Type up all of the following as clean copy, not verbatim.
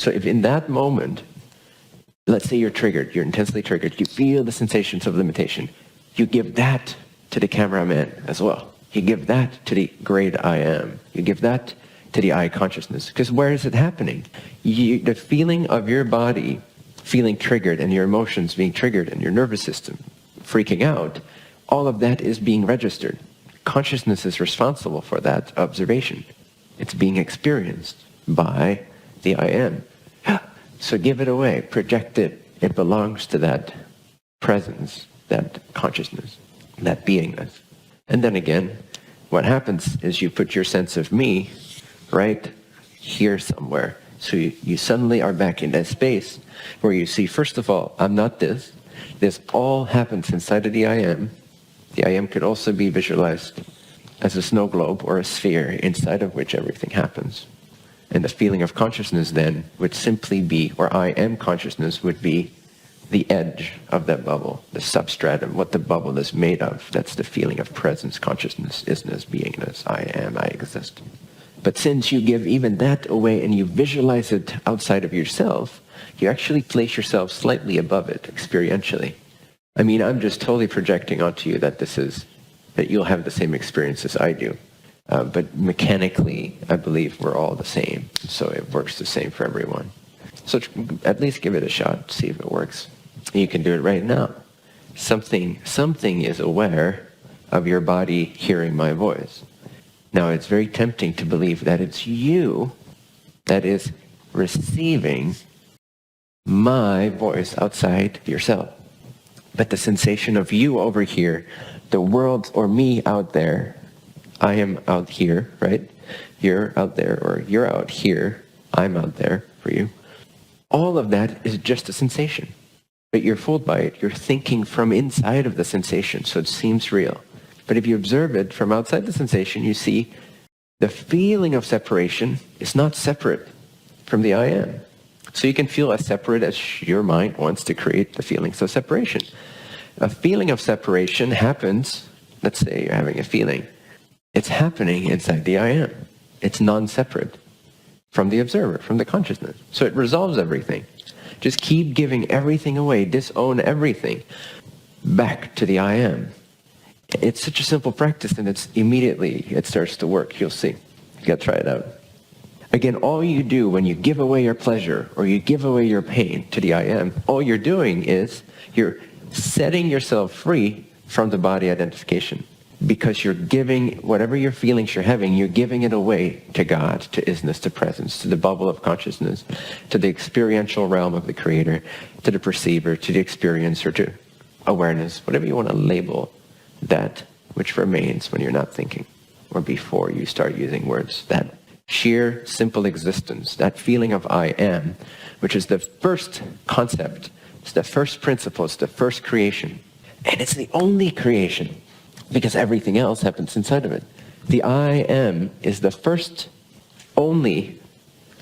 So if in that moment, let's say you're triggered, you're intensely triggered, you feel the sensations of limitation, you give that to the cameraman as well. You give that to the great I am. You give that to the I consciousness. Because where is it happening? The feeling of your body feeling triggered and your emotions being triggered and your nervous system freaking out, all of that is being registered. Consciousness is responsible for that observation. It's being experienced by the I am. So give it away, project it. It belongs to that presence, that consciousness, that beingness. And then again, what happens is you put your sense of me right here somewhere. So you suddenly are back in that space where you see, first of all, I'm not this. This all happens inside of the I am. The I am could also be visualized as a snow globe or a sphere inside of which everything happens. And the feeling of consciousness then would simply be, or I am consciousness would be the edge of that bubble, the substratum, what the bubble is made of. That's the feeling of presence, consciousness, isness, beingness, I am, I exist. But since you give even that away and you visualize it outside of yourself, you actually place yourself slightly above it experientially. I mean, I'm just totally projecting onto you that that you'll have the same experience as I do. But mechanically, I believe we're all the same. So it works the same for everyone. So at least give it a shot, see if it works. You can do it right now. Something is aware of your body hearing my voice. Now, it's very tempting to believe that it's you that is receiving my voice outside yourself. But the sensation of you over here, the world or me out there, I am out here, right? You're out there, or you're out here, I'm out there for you. All of that is just a sensation. But you're fooled by it. You're thinking from inside of the sensation, so it seems real. But if you observe it from outside the sensation, you see the feeling of separation is not separate from the I am. So you can feel as separate as your mind wants to create the feelings of separation. A feeling of separation happens, let's say you're having a feeling, it's happening inside the I am. It's non-separate from the observer, from the consciousness. So it resolves everything. Just keep giving everything away, disown everything back to the I am. It's such a simple practice, and it starts to work. You'll see. You got to try it out. Again, all you do when you give away your pleasure or you give away your pain to the I am, all you're doing is you're setting yourself free from the body identification, because you're giving whatever your feelings you're having, you're giving it away to God, to isness, to presence, to the bubble of consciousness, to the experiential realm of the creator, to the perceiver, to the experiencer, to awareness, whatever you want to label that which remains when you're not thinking or before you start using words. That sheer, simple existence, that feeling of I am, which is the first concept, it's the first principle, it's the first creation. And it's the only creation, because everything else happens inside of it. The I am is the first, only,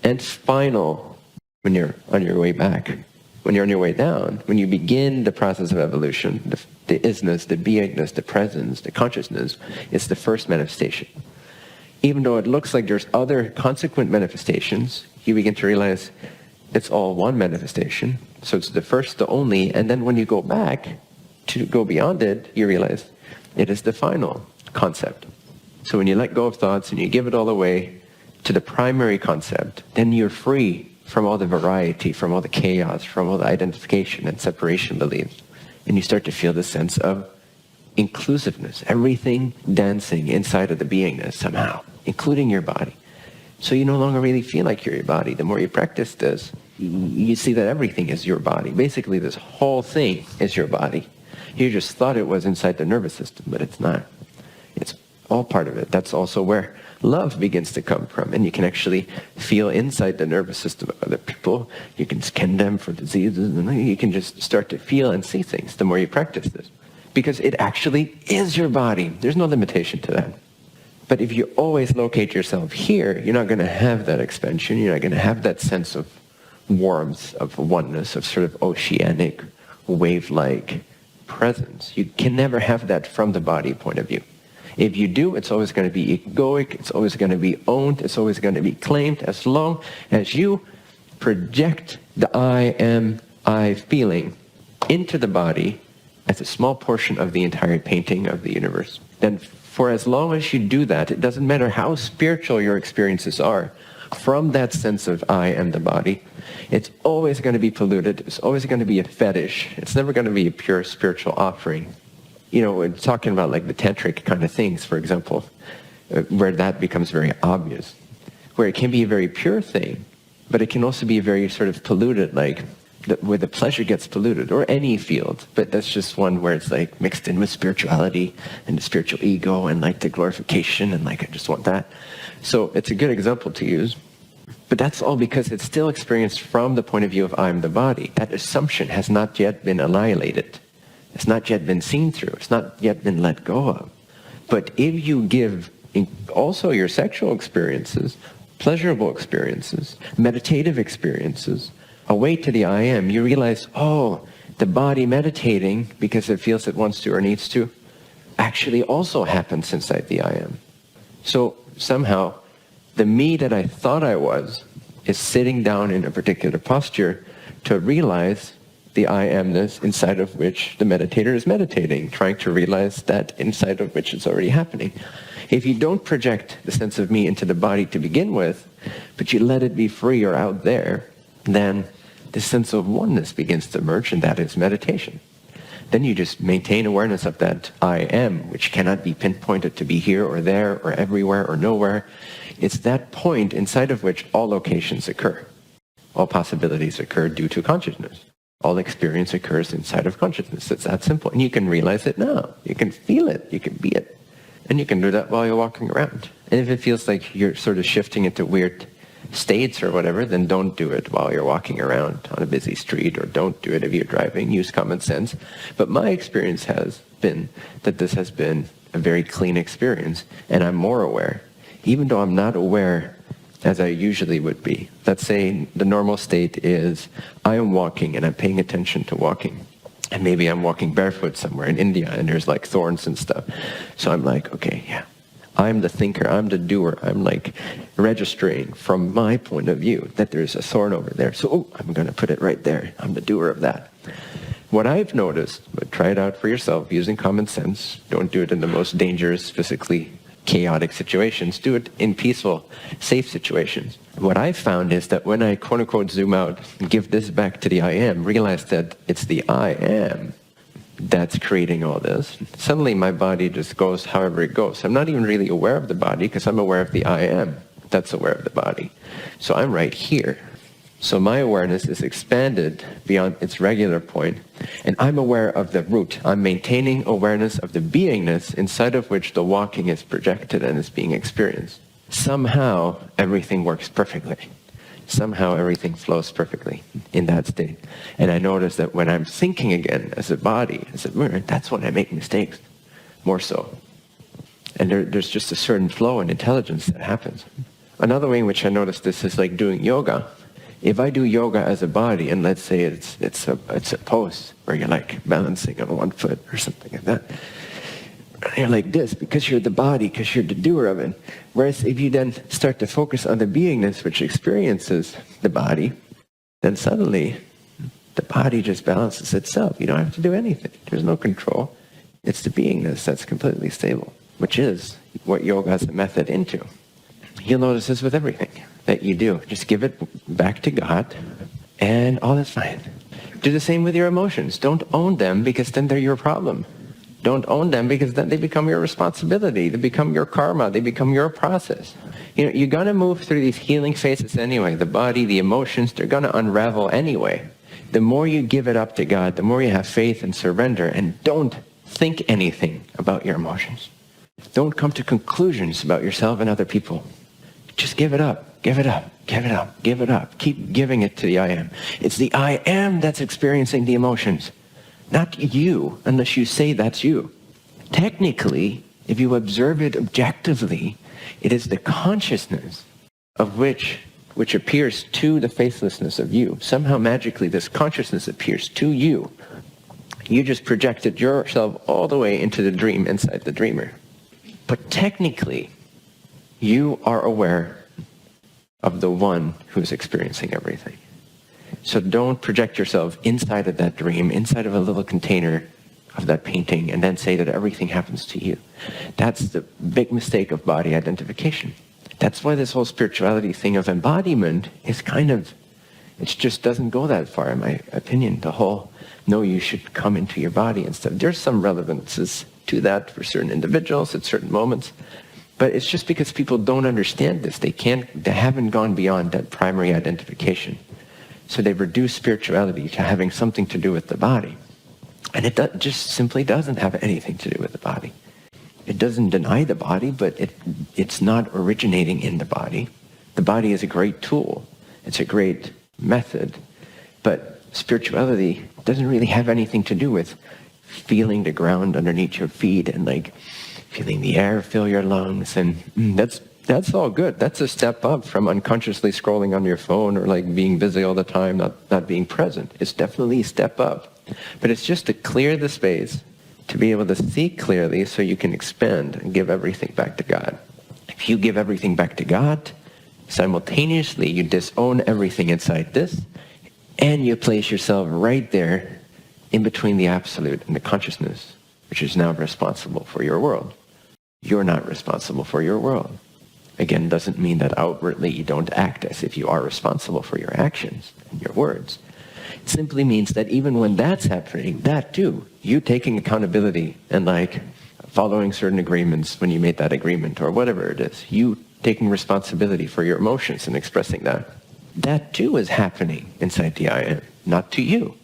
and final when you're on your way back. When you're on your way down, when you begin the process of evolution, the isness, the beingness, the presence, the consciousness, it's the first manifestation. Even though it looks like there's other consequent manifestations, you begin to realize it's all one manifestation. So it's the first, the only, and then when you go back to go beyond it, you realize it is the final concept. So when you let go of thoughts and you give it all away to the primary concept, then you're free from all the variety, from all the chaos, from all the identification and separation beliefs. And you start to feel the sense of inclusiveness, everything dancing inside of the beingness somehow, including your body. So you no longer really feel like you're your body. The more you practice this, you see that everything is your body. Basically, this whole thing is your body. You just thought it was inside the nervous system, but it's not. It's all part of it. That's also where love begins to come from. And you can actually feel inside the nervous system of other people. You can scan them for diseases, and you can just start to feel and see things the more you practice this. Because it actually is your body. There's no limitation to that. But if you always locate yourself here, you're not going to have that expansion. You're not going to have that sense of warmth, of oneness, of sort of oceanic, wave-like presence. You can never have that from the body point of view. If you do, it's always going to be egoic, it's always going to be owned, it's always going to be claimed, as long as you project the I feeling into the body as a small portion of the entire painting of the universe, then for as long as you do that, it doesn't matter how spiritual your experiences are, from that sense of I am the body, it's always going to be polluted. It's always going to be a fetish. It's never going to be a pure spiritual offering. You know, we're talking about like the tantric kind of things, for example, where that becomes very obvious, where it can be a very pure thing, but it can also be very sort of polluted, like where the pleasure gets polluted, or any field. But that's just one where it's like mixed in with spirituality and the spiritual ego and like the glorification and like I just want that. So it's a good example to use. But that's all because it's still experienced from the point of view of I'm the body. That assumption has not yet been annihilated. It's not yet been seen through. It's not yet been let go of. But if you give also your sexual experiences, pleasurable experiences, meditative experiences, away to the I am, you realize, oh, the body meditating because it feels it wants to or needs to actually also happens inside the I am. So somehow, the me that I thought I was is sitting down in a particular posture to realize the I amness inside of which the meditator is meditating, trying to realize that inside of which it's already happening. If you don't project the sense of me into the body to begin with, but you let it be free or out there, then the sense of oneness begins to emerge, and that is meditation. Then you just maintain awareness of that I am, which cannot be pinpointed to be here or there or everywhere or nowhere. It's that point inside of which all locations occur. All possibilities occur due to consciousness. All experience occurs inside of consciousness. It's that simple. And you can realize it now. You can feel it. You can be it. And you can do that while you're walking around. And if it feels like you're sort of shifting into weird states or whatever, then don't do it while you're walking around on a busy street, or don't do it if you're driving. Use common sense. But my experience has been that this has been a very clean experience, and I'm more aware. Even though I'm not aware as I usually would be. Let's say the normal state is I am walking and I'm paying attention to walking. And maybe I'm walking barefoot somewhere in India and there's like thorns and stuff. So I'm like, okay, yeah, I'm the thinker, I'm the doer. I'm like registering from my point of view that there's a thorn over there. So I'm going to put it right there. I'm the doer of that. What I've noticed, but try it out for yourself using common sense. Don't do it in the most dangerous, physically chaotic situations. Do it in peaceful, safe situations. What I've found is that when I quote-unquote zoom out and give this back to the I am, realize that it's the I am that's creating all this, suddenly my body just goes however it goes. I'm not even really aware of the body because I'm aware of the I am that's aware of the body. So I'm right here. So my awareness is expanded beyond its regular point, and I'm aware of the root. I'm maintaining awareness of the beingness inside of which the walking is projected and is being experienced. Somehow, everything works perfectly. Somehow, everything flows perfectly in that state. And I notice that when I'm thinking again as a body, as a mirror, that's when I make mistakes, more so. And there's just a certain flow and intelligence that happens. Another way in which I notice this is like doing yoga. If I do yoga as a body, and let's say it's a pose where you're like balancing on one foot or something like that, and you're like this because you're the body, because you're the doer of it. Whereas if you then start to focus on the beingness which experiences the body, then suddenly the body just balances itself. You don't have to do anything. There's no control. It's the beingness that's completely stable, which is what yoga is a method into. You'll notice this with everything that you do. Just give it back to God, and all is fine. Do the same with your emotions. Don't own them, because then they're your problem. Don't own them, because then they become your responsibility. They become your karma. They become your process. You know, you're going to move through these healing phases anyway. The body, the emotions, they're going to unravel anyway. The more you give it up to God, the more you have faith and surrender, and don't think anything about your emotions. Don't come to conclusions about yourself and other people. Just give it up, give it up, give it up, give it up. Keep giving it to the I am. It's the I am that's experiencing the emotions, not you, unless you say that's you. Technically, if you observe it objectively, it is the consciousness of which appears to the faithlessness of you. Somehow magically this consciousness appears to you. You just projected yourself all the way into the dream inside the dreamer. But technically, you are aware of the one who's experiencing everything. So don't project yourself inside of that dream, inside of a little container of that painting, and then say that everything happens to you. That's the big mistake of body identification. That's why this whole spirituality thing of embodiment is it just doesn't go that far, in my opinion. The whole, no, you should come into your body and stuff. There's some relevances to that for certain individuals at certain moments. But it's just because people don't understand this. They haven't gone beyond that primary identification. So they've reduced spirituality to having something to do with the body. And it just simply doesn't have anything to do with the body. It doesn't deny the body, but it's not originating in the body. The body is a great tool. It's a great method. But spirituality doesn't really have anything to do with feeling the ground underneath your feet and feeling the air fill your lungs. And that's all good. That's a step up from unconsciously scrolling on your phone or being busy all the time, not being present. It's definitely a step up. But it's just to clear the space, to be able to see clearly so you can expand and give everything back to God. If you give everything back to God, simultaneously you disown everything inside this, and you place yourself right there in between the absolute and the consciousness, which is now responsible for your world. You're not responsible for your world. Again, doesn't mean that outwardly you don't act as if you are responsible for your actions and your words. It simply means that even when that's happening, that too, you taking accountability and following certain agreements when you made that agreement or whatever it is, you taking responsibility for your emotions and expressing that, that too is happening inside the I am, not to you.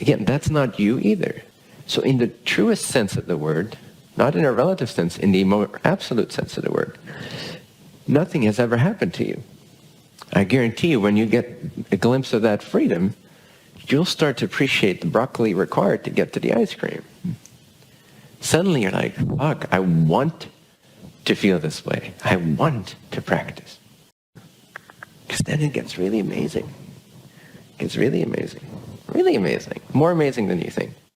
Again, that's not you either. So in the truest sense of the word, not in a relative sense, in the more absolute sense of the word, nothing has ever happened to you. I guarantee you, when you get a glimpse of that freedom, you'll start to appreciate the broccoli required to get to the ice cream. Suddenly you're like, fuck, I want to feel this way. I want to practice. Because then it gets really amazing. It gets really amazing. Really amazing. More amazing than you think.